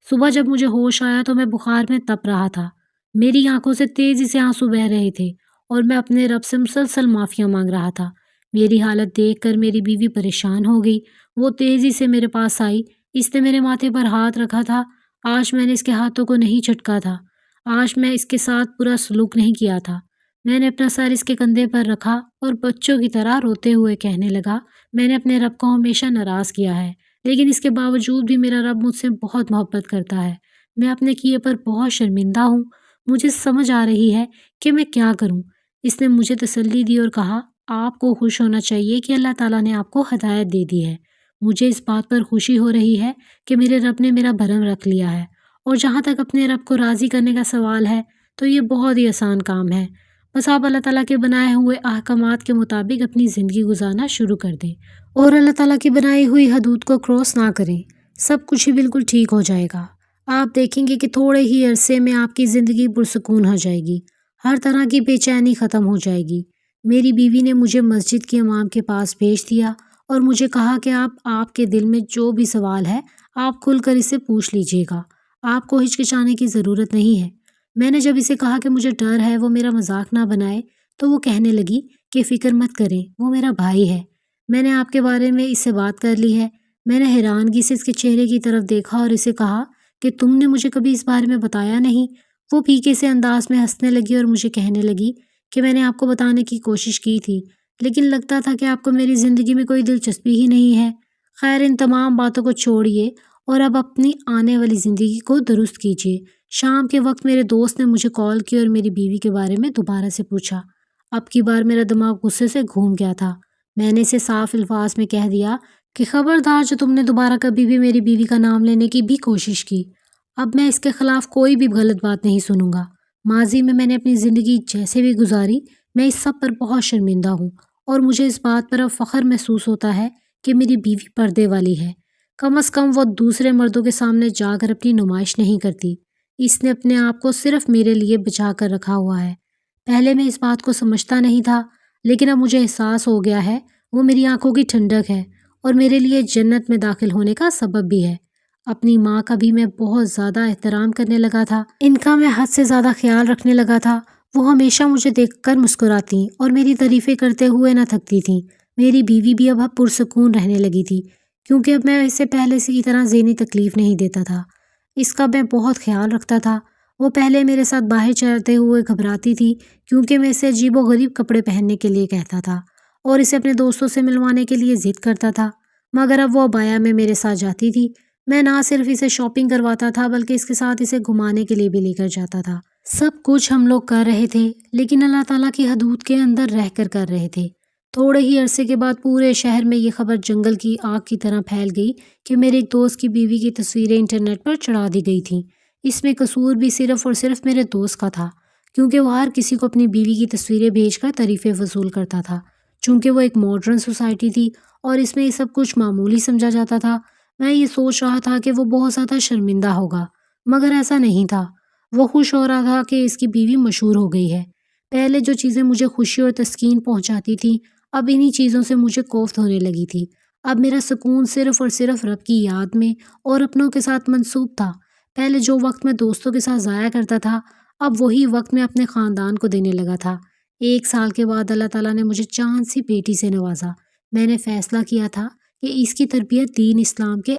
S1: صبح جب مجھے ہوش آیا تو میں بخار میں تپ رہا تھا۔ میری آنکھوں سے تیزی سے آنسو بہہ رہے تھے اور میں اپنے رب سے مسلسل معافیاں مانگ رہا تھا۔ میری حالت دیکھ کر میری بیوی پریشان ہو گئی۔ وہ تیزی سے میرے پاس آئی۔ اس نے میرے ماتھے پر ہاتھ رکھا تھا۔ آج میں نے اس کے ہاتھوں کو نہیں جھٹکا تھا۔ آج میں اس کے ساتھ برا سلوک نہیں کیا تھا۔ میں نے اپنا سر اس کے کندھے پر رکھا اور بچوں کی طرح روتے ہوئے کہنے لگا، میں نے اپنے رب کو ہمیشہ ناراض کیا ہے، لیکن اس کے باوجود بھی میرا رب مجھ سے بہت محبت کرتا ہے۔ میں اپنے کیے پر بہت شرمندہ ہوں۔ مجھے سمجھ آ رہی ہے کہ میں کیا کروں۔ اس نے مجھے تسلی دی اور کہا، آپ کو خوش ہونا چاہیے کہ اللہ تعالیٰ نے آپ کو ہدایت دے دی ہے۔ مجھے اس بات پر خوشی ہو رہی ہے کہ میرے رب نے میرا بھرم رکھ لیا ہے، اور جہاں تک اپنے رب کو راضی کرنے کا سوال ہے تو یہ بہت ہی آسان کام ہے۔ بس آپ اللہ تعالیٰ کے بنائے ہوئے احکامات کے مطابق اپنی زندگی گزارنا شروع کر دیں اور اللہ تعالیٰ کی بنائی ہوئی حدود کو کراس نہ کریں۔ سب کچھ ہی بالکل ٹھیک ہو جائے گا۔ آپ دیکھیں گے کہ تھوڑے ہی عرصے میں آپ کی زندگی پرسکون ہو جائے گی، ہر طرح کی بے چینی ختم ہو جائے گی۔ میری بیوی نے مجھے مسجد کے امام کے پاس بھیج دیا اور مجھے کہا کہ آپ کے دل میں جو بھی سوال ہے آپ کھل کر اسے پوچھ لیجیے گا، آپ کو ہچکچانے کی ضرورت نہیں ہے۔ میں نے جب اسے کہا کہ مجھے ڈر ہے وہ میرا مذاق نہ بنائے تو وہ کہنے لگی کہ فکر مت کریں، وہ میرا بھائی ہے، میں نے آپ کے بارے میں اس سے بات کر لی ہے۔ میں نے حیرانگی سے اس کے چہرے کی طرف دیکھا اور اسے کہا کہ تم نے مجھے کبھی اس بارے میں بتایا نہیں۔ وہ پھیکے سے انداز میں ہنسنے لگی اور مجھے کہنے لگی کہ میں نے آپ کو بتانے کی کوشش کی تھی، لیکن لگتا تھا کہ آپ کو میری زندگی میں کوئی دلچسپی ہی نہیں ہے۔ خیر، ان تمام باتوں کو چھوڑیے اور اب اپنی آنے والی زندگی کو درست کیجیے۔ شام کے وقت میرے دوست نے مجھے کال کی اور میری بیوی کے بارے میں دوبارہ سے پوچھا۔ اب کی بار میرا دماغ غصے سے گھوم گیا تھا۔ میں نے اسے صاف الفاظ میں کہہ دیا کہ خبردار جو تم نے دوبارہ کبھی بھی میری بیوی کا نام لینے کی بھی کوشش کی، اب میں اس کے خلاف کوئی بھی غلط بات نہیں سنوں گا۔ ماضی میں نے اپنی زندگی جیسے بھی گزاری، میں اس سب پر بہت شرمندہ ہوں اور مجھے اس بات پر اب فخر محسوس ہوتا ہے کہ میری بیوی پردے والی ہے۔ کم از کم وہ دوسرے مردوں کے سامنے جا کر اپنی نمائش نہیں کرتی۔ اس نے اپنے آپ کو صرف میرے لیے بچا کر رکھا ہوا ہے۔ پہلے میں اس بات کو سمجھتا نہیں تھا، لیکن اب مجھے احساس ہو گیا ہے وہ میری آنکھوں کی ٹھنڈک ہے اور میرے لیے جنت میں داخل ہونے کا سبب بھی ہے۔ اپنی ماں کا بھی میں بہت زیادہ احترام کرنے لگا تھا، ان کا میں حد سے زیادہ خیال رکھنے لگا تھا۔ وہ ہمیشہ مجھے دیکھ کر مسکراتی اور میری تعریفیں کرتے ہوئے نہ تھکتی تھیں۔ میری بیوی بھی اب پرسکون رہنے لگی تھی، کیونکہ اب میں اسے پہلے سے کی طرح ذہنی تکلیف نہیں دیتا تھا۔ اس کا میں بہت خیال رکھتا تھا۔ وہ پہلے میرے ساتھ باہر چلتے ہوئے گھبراتی تھی، کیونکہ میں اسے عجیب و غریب کپڑے پہننے کے لیے کہتا تھا اور اسے اپنے دوستوں سے ملوانے کے لیے ضد کرتا تھا، مگر اب وہ عبایا میں میرے ساتھ جاتی تھی۔ میں نہ صرف اسے شاپنگ کرواتا تھا بلکہ اس کے ساتھ اسے گھمانے کے لیے بھی لے کر جاتا تھا۔ سب کچھ ہم لوگ کر رہے تھے، لیکن اللہ تعالیٰ کی حدود کے اندر رہ کر رہے تھے۔ تھوڑے ہی عرصے کے بعد پورے شہر میں یہ خبر جنگل کی آگ کی طرح پھیل گئی کہ میرے ایک دوست کی بیوی کی تصویریں انٹرنیٹ پر چڑھا دی گئی تھیں۔ اس میں قصور بھی صرف اور صرف میرے دوست کا تھا، کیونکہ وہ ہر کسی کو اپنی بیوی کی تصویریں بھیج کر تعریفیں وصول کرتا تھا۔ چونکہ وہ ایک ماڈرن سوسائٹی تھی اور اس میں یہ سب کچھ معمولی سمجھا جاتا تھا، میں یہ سوچ رہا تھا کہ وہ بہت زیادہ شرمندہ ہوگا، مگر ایسا نہیں تھا۔ وہ خوش ہو رہا تھا کہ اس کی بیوی مشہور ہو گئی ہے۔ پہلے جو چیزیں مجھے خوشی اور تسکین پہنچاتی تھیں، اب انہی چیزوں سے مجھے کوفت ہونے لگی تھی۔ اب میرا سکون صرف اور صرف رب کی یاد میں اور اپنوں کے ساتھ منسوب تھا۔ پہلے جو وقت میں دوستوں کے ساتھ ضائع کرتا تھا، اب وہی وقت میں اپنے خاندان کو دینے لگا تھا۔ 1 سال کے بعد اللہ تعالیٰ نے مجھے چاند سی بیٹی سے نوازا۔ میں نے فیصلہ کیا تھا کہ اس کی تربیت دین اسلام کے